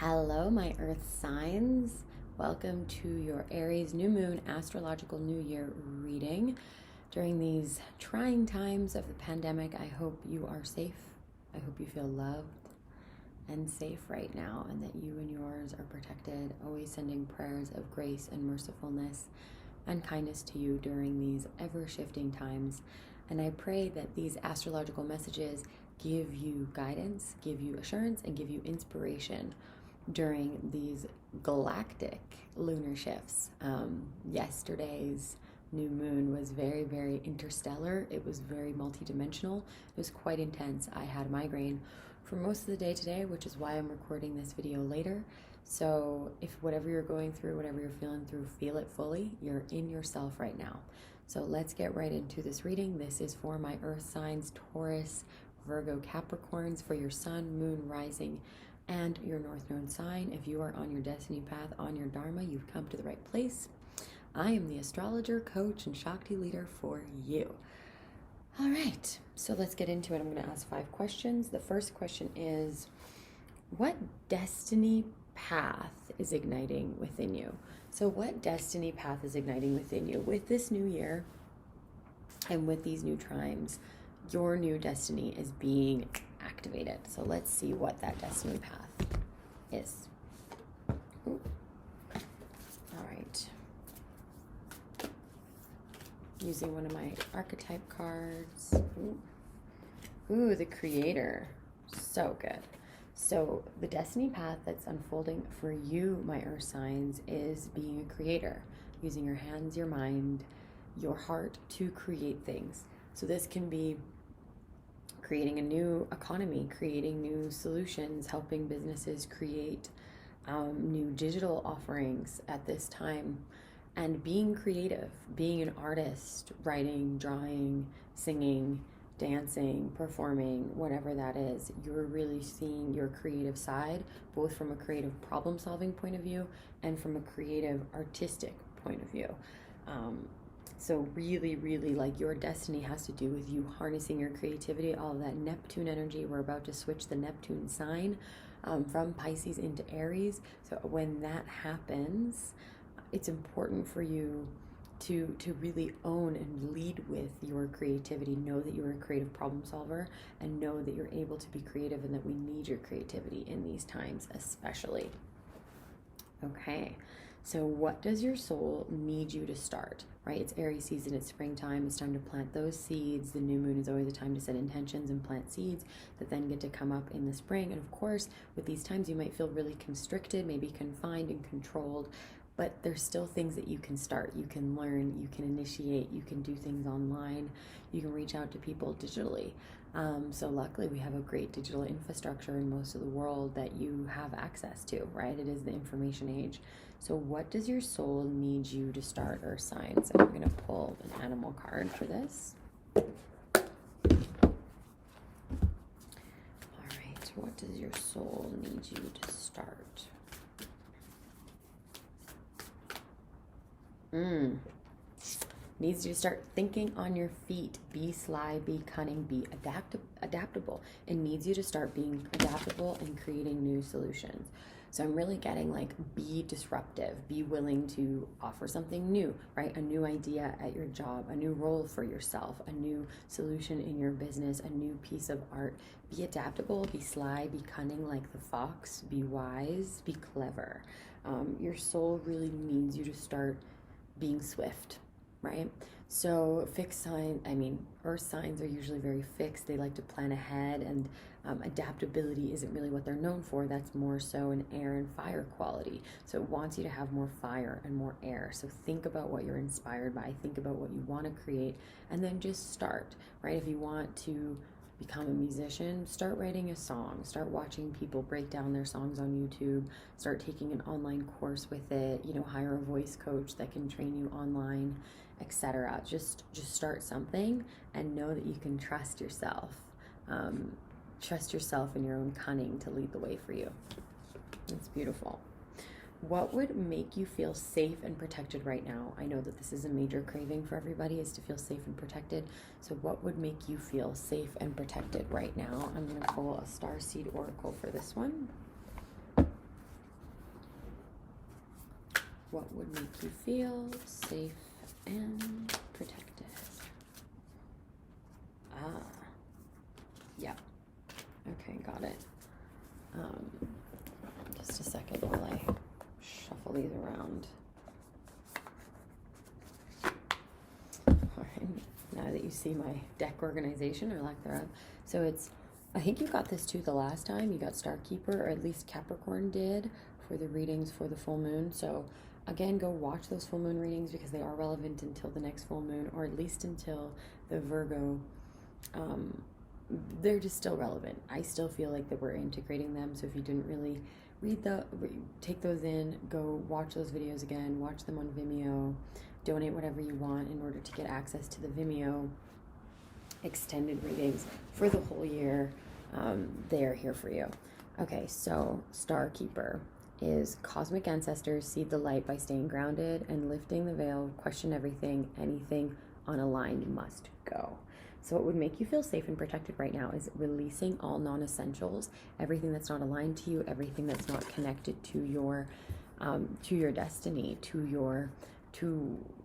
Hello, my earth signs. Welcome to your Aries new moon astrological new year reading. During these trying times of the pandemic, I hope you are safe. I hope you feel loved and safe right now, and that you and yours are protected. Always sending prayers of grace and mercifulness and kindness to you during these ever-shifting times. And I pray that these astrological messages give you guidance, give you assurance, and give you inspiration during these galactic lunar shifts. Yesterday's new moon was very, very interstellar. It was very multidimensional. It was quite intense. I had a migraine for most of the day today, which is why I'm recording this video later. So if whatever you're going through, whatever you're feeling through, feel it fully. You're in yourself right now. So let's get right into this reading. This is for my earth signs, Taurus, Virgo, Capricorns, for your sun, moon, rising, and your north node sign. If you are on your destiny path, on your dharma, you've come to the right place. I am the astrologer, coach, and Shakti leader for you. All right, so let's get into it. I'm going to ask 5 questions. The first question is, what destiny path is igniting within you? So what destiny path is igniting within you? With this new year and with these new times, your new destiny is being activated. So let's see what that destiny path is. Ooh. All right. Using one of my archetype cards. Ooh, the creator. So good. So the destiny path that's unfolding for you, my earth signs, is being a creator, using your hands, your mind, your heart to create things. So this can be creating a new economy, creating new solutions, helping businesses create new digital offerings at this time, and being creative, being an artist, writing, drawing, singing, dancing, performing, whatever that is. You're really seeing your creative side, both from a creative problem-solving point of view and from a creative artistic point of view. So really, really, like, your destiny has to do with you harnessing your creativity, all of that Neptune energy. We're about to switch the Neptune sign from Pisces into Aries. So when that happens, it's important for you to really own and lead with your creativity. Know that you're a creative problem solver, and know that you're able to be creative, and that we need your creativity in these times especially. Okay. So what does your soul need you to start, right? It's Aries season, it's springtime, it's time to plant those seeds. The new moon is always a time to set intentions and plant seeds that then get to come up in the spring. And of course, with these times, you might feel really constricted, maybe confined and controlled, but there's still things that you can start. You can learn, you can initiate, you can do things online, you can reach out to people digitally. So luckily we have a great digital infrastructure in most of the world that you have access to, right? It is the information age. So what does your soul need you to start, earth signs? And I'm going to pull an animal card for this. All right, what does your soul need you to start? Needs you to start thinking on your feet. Be sly, be cunning, be adaptable. It needs you to start being adaptable and creating new solutions. So I'm really getting, like, be disruptive, be willing to offer something new, right? A new idea at your job, a new role for yourself, a new solution in your business, a new piece of art. Be adaptable, be sly, be cunning like the fox, be wise, be clever. Your soul really needs you to start being swift, right? So earth signs are usually very fixed. They like to plan ahead, and adaptability isn't really what they're known for. That's more so an air and fire quality. So it wants you to have more fire and more air. So think about what you're inspired by, think about what you want to create, and then just start, right? If you want to become a musician, start writing a song, start watching people break down their songs on YouTube, start taking an online course with it, hire a voice coach that can train you online, etc. Just start something, and know that you can trust yourself. Trust yourself and your own cunning to lead the way for you. It's beautiful. What would make you feel safe and protected right now? I know that this is a major craving for everybody, is to feel safe and protected. So what would make you feel safe and protected right now? I'm going to pull a Starseed Oracle for this one. What would make you feel safe and protected? Ah, yeah. Okay, got it. Just a second while I shuffle these around. All right, now that you see my deck organization or lack thereof. So it's, I think you got this too the last time. You got Starkeeper, or at least Capricorn did, for the readings for the full moon. So again, go watch those full moon readings because they are relevant until the next full moon, or at least until the Virgo. They're just still relevant. I still feel like that we're integrating them. So if you didn't really take those in, go watch those videos again, watch them on Vimeo, donate whatever you want in order to get access to the Vimeo extended readings for the whole year. They are here for you. Okay, so Starkeeper is cosmic ancestors seed the light by staying grounded and lifting the veil, question everything, anything unaligned must go. So what would make you feel safe and protected right now is releasing all non-essentials, everything that's not aligned to you, everything that's not connected to your destiny, to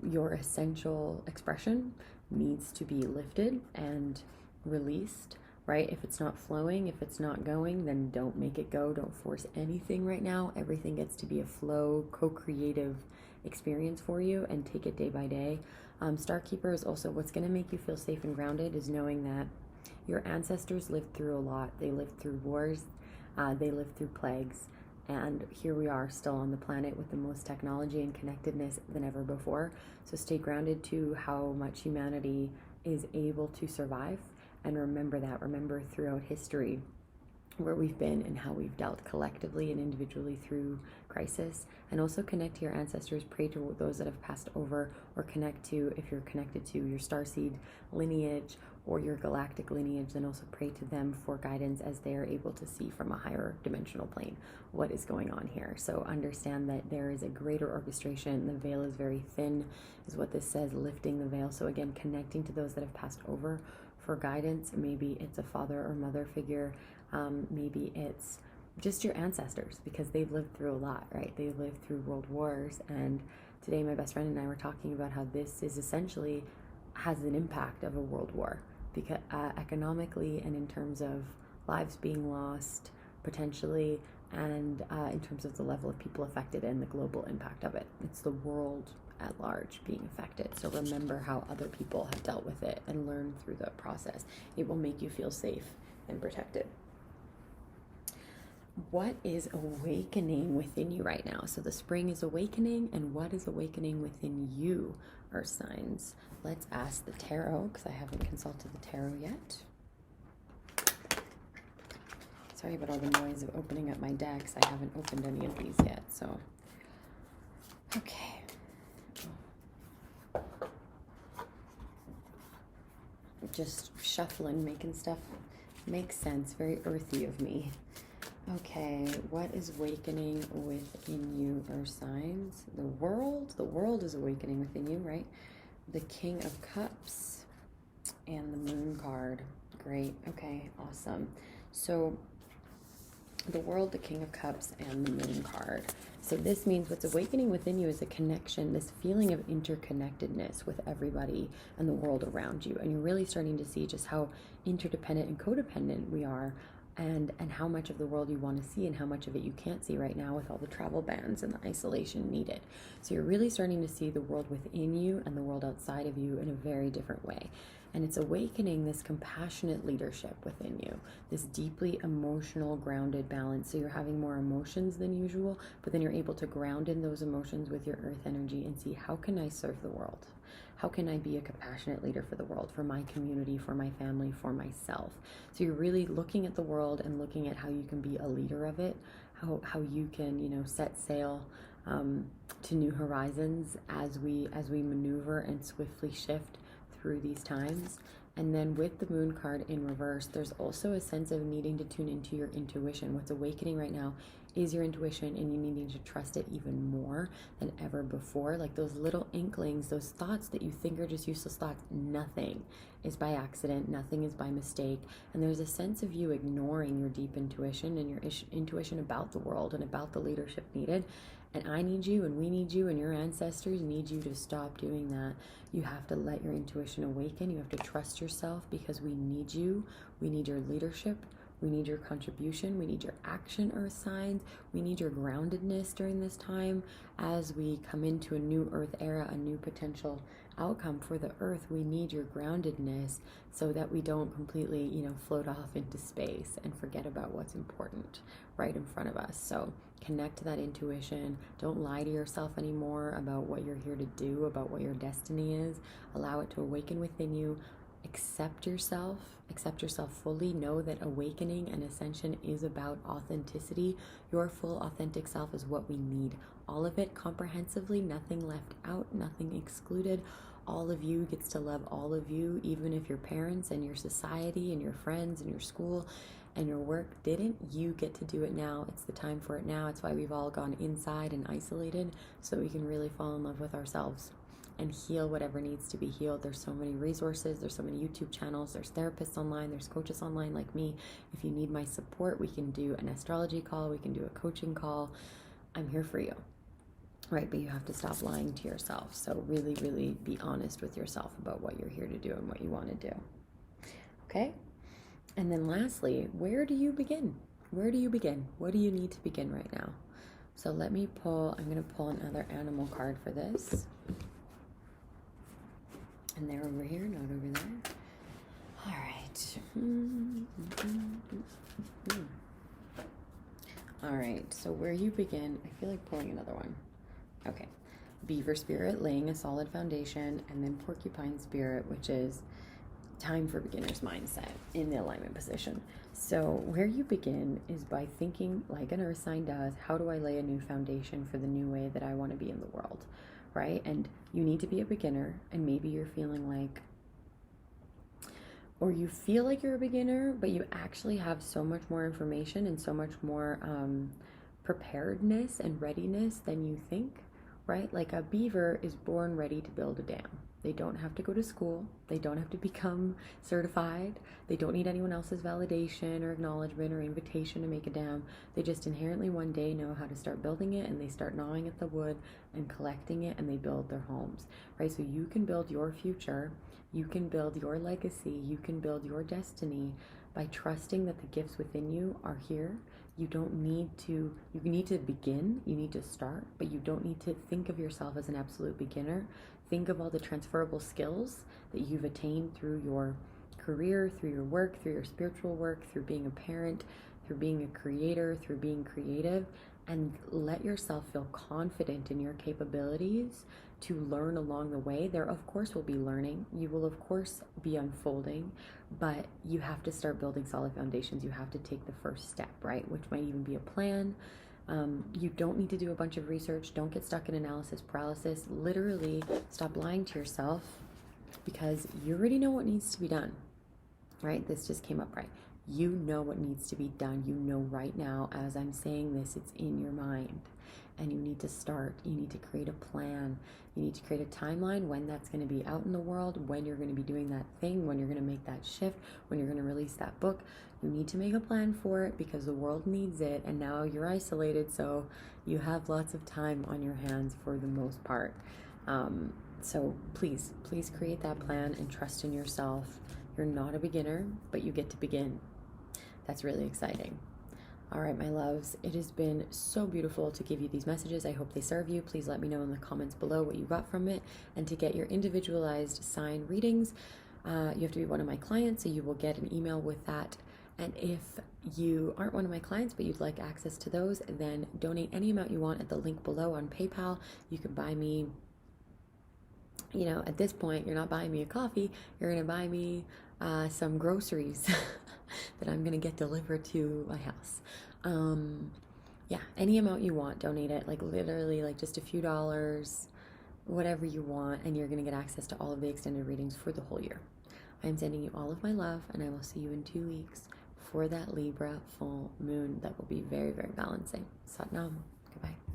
your essential expression needs to be lifted and released, right? If it's not flowing, if it's not going, then don't make it go. Don't force anything right now. Everything gets to be a flow, co-creative experience for you, and take it day by day. Starkeeper is also what's going to make you feel safe and grounded is knowing that your ancestors lived through a lot. They lived through wars, they lived through plagues, and here we are still on the planet with the most technology and connectedness than ever before. So stay grounded to how much humanity is able to survive, and remember that. Remember throughout history where we've been and how we've dealt collectively and individually through crisis, and also connect to your ancestors, pray to those that have passed over, or connect to, if you're connected to your starseed lineage or your galactic lineage, then also pray to them for guidance as they are able to see from a higher dimensional plane what is going on here. So understand that there is a greater orchestration. The veil is very thin, is what this says, lifting the veil. So again, connecting to those that have passed over for guidance. Maybe it's a father or mother figure. Maybe it's just your ancestors, because they've lived through a lot, right? They've lived through world wars. And today my best friend and I were talking about how this is essentially has an impact of a world war, because economically and in terms of lives being lost potentially, and in terms of the level of people affected and the global impact of it. It's the world at large being affected. So remember how other people have dealt with it and learn through the process. It will make you feel safe and protected. What is awakening within you right now? So the spring is awakening, and what is awakening within you, Earth signs? Let's ask the tarot, because I haven't consulted the tarot yet. Sorry about all the noise of opening up my decks. I haven't opened any of these yet, so. Okay. Just shuffling, making stuff make sense. Very earthy of me. Okay, what is awakening within you, Earth signs? The world is awakening within you, right? The King of Cups and the Moon card. Great. Okay, awesome. So the world, the King of Cups, and the Moon card. So this means what's awakening within you is a connection, this feeling of interconnectedness with everybody and the world around you. And you're really starting to see just how interdependent and codependent we are, and how much of the world you want to see and how much of it you can't see right now with all the travel bans and the isolation needed. So you're really starting to see the world within you and the world outside of you in a very different way. And it's awakening this compassionate leadership within you, this deeply emotional, grounded balance. So you're having more emotions than usual, but then you're able to ground in those emotions with your earth energy and see, how can I serve the world? How can I be a compassionate leader for the world, for my community, for my family, for myself? So you're really looking at the world and looking at how you can be a leader of it, how you can, set sail to new horizons as we maneuver and swiftly shift through these times. And then with the Moon card in reverse, there's also a sense of needing to tune into your intuition. What's awakening right now is your intuition, and you needing to trust it even more than ever before. Like those little inklings, those thoughts that you think are just useless thoughts, nothing is by accident. Nothing is by mistake. And there's a sense of you ignoring your deep intuition and your intuition about the world and about the leadership needed. And I need you, and we need you, and your ancestors need you to stop doing that. You have to let your intuition awaken. You have to trust yourself, because we need you. We need your leadership. We need your contribution. We need your action, earth signs. We need your groundedness during this time as we come into a new earth era, a new potential outcome for the earth. We need your groundedness so that we don't completely, float off into space and forget about what's important right in front of us. So connect to that intuition. Don't lie to yourself anymore about what you're here to do, about what your destiny is. Allow it to awaken within you. Accept yourself fully. Know that awakening and ascension is about authenticity. Your full authentic self is what we need. All of it comprehensively, nothing left out, nothing excluded. All of you gets to love all of you, even if your parents and your society and your friends and your school and your work didn't. You get to do it now. It's the time for it now. It's why we've all gone inside and isolated, so we can really fall in love with ourselves and heal whatever needs to be healed. There's so many resources. There's so many YouTube channels. There's therapists online. There's coaches online like me. If you need my support, we can do an astrology call. We can do a coaching call. I'm here for you. Right, but you have to stop lying to yourself. So really, really be honest with yourself about what you're here to do and what you want to do. Okay? And then lastly, where do you begin? Where do you begin? What do you need to begin right now? So let me pull, I'm going to pull another animal card for this. And they're over here, not over there. All right. All right, so where you begin, I feel like pulling another one. Okay. Beaver spirit, laying a solid foundation, and then porcupine spirit, which is time for beginner's mindset in the alignment position. So where you begin is by thinking like an earth sign does. How do I lay a new foundation for the new way that I want to be in the world? Right? And you need to be a beginner, and maybe you're feeling like, or you feel like you're a beginner, but you actually have so much more information and so much more preparedness and readiness than you think, right? Like a beaver is born ready to build a dam. They don't have to go to school. They don't have to become certified. They don't need anyone else's validation or acknowledgement or invitation to make a dam. They just inherently one day know how to start building it, and they start gnawing at the wood and collecting it, and they build their homes, right? So you can build your future. You can build your legacy. You can build your destiny by trusting that the gifts within you are here. You need to begin, you need to start, but you don't need to think of yourself as an absolute beginner. Think of all the transferable skills that you've attained through your career, through your work, through your spiritual work, through being a parent, through being a creator, through being creative, and let yourself feel confident in your capabilities to learn along the way. There, of course, will be learning. You will, of course, be unfolding, but you have to start building solid foundations. You have to take the first step, right? Which might even be a plan. You don't need to do a bunch of research. Don't get stuck in analysis paralysis. Literally, stop lying to yourself, because you already know what needs to be done, right? This just came up right. You know what needs to be done. You know right now, as I'm saying this, it's in your mind. And you need to start. You need to create a plan. You need to create a timeline when that's going to be out in the world, when you're going to be doing that thing, when you're going to make that shift, when you're going to release that book. You need to make a plan for it, because the world needs it. And now you're isolated, so you have lots of time on your hands for the most part. So please create that plan and trust in yourself. You're not a beginner, but you get to begin. That's really exciting. All right, my loves, it has been so beautiful to give you these messages. I hope they serve you. Please let me know in the comments below what you got from it. And to get your individualized sign readings, you have to be one of my clients, so you will get an email with that. And if you aren't one of my clients, but you'd like access to those, then donate any amount you want at the link below on PayPal. You can buy me, at this point, you're not buying me a coffee. You're going to buy me some groceries that I'm going to get delivered to my house. Any amount you want, donate it, like literally like just a few dollars, whatever you want, and you're going to get access to all of the extended readings for the whole year. I'm sending you all of my love, and I will see you in 2 weeks for that Libra full moon that will be very, very balancing. Sat Nam. Goodbye.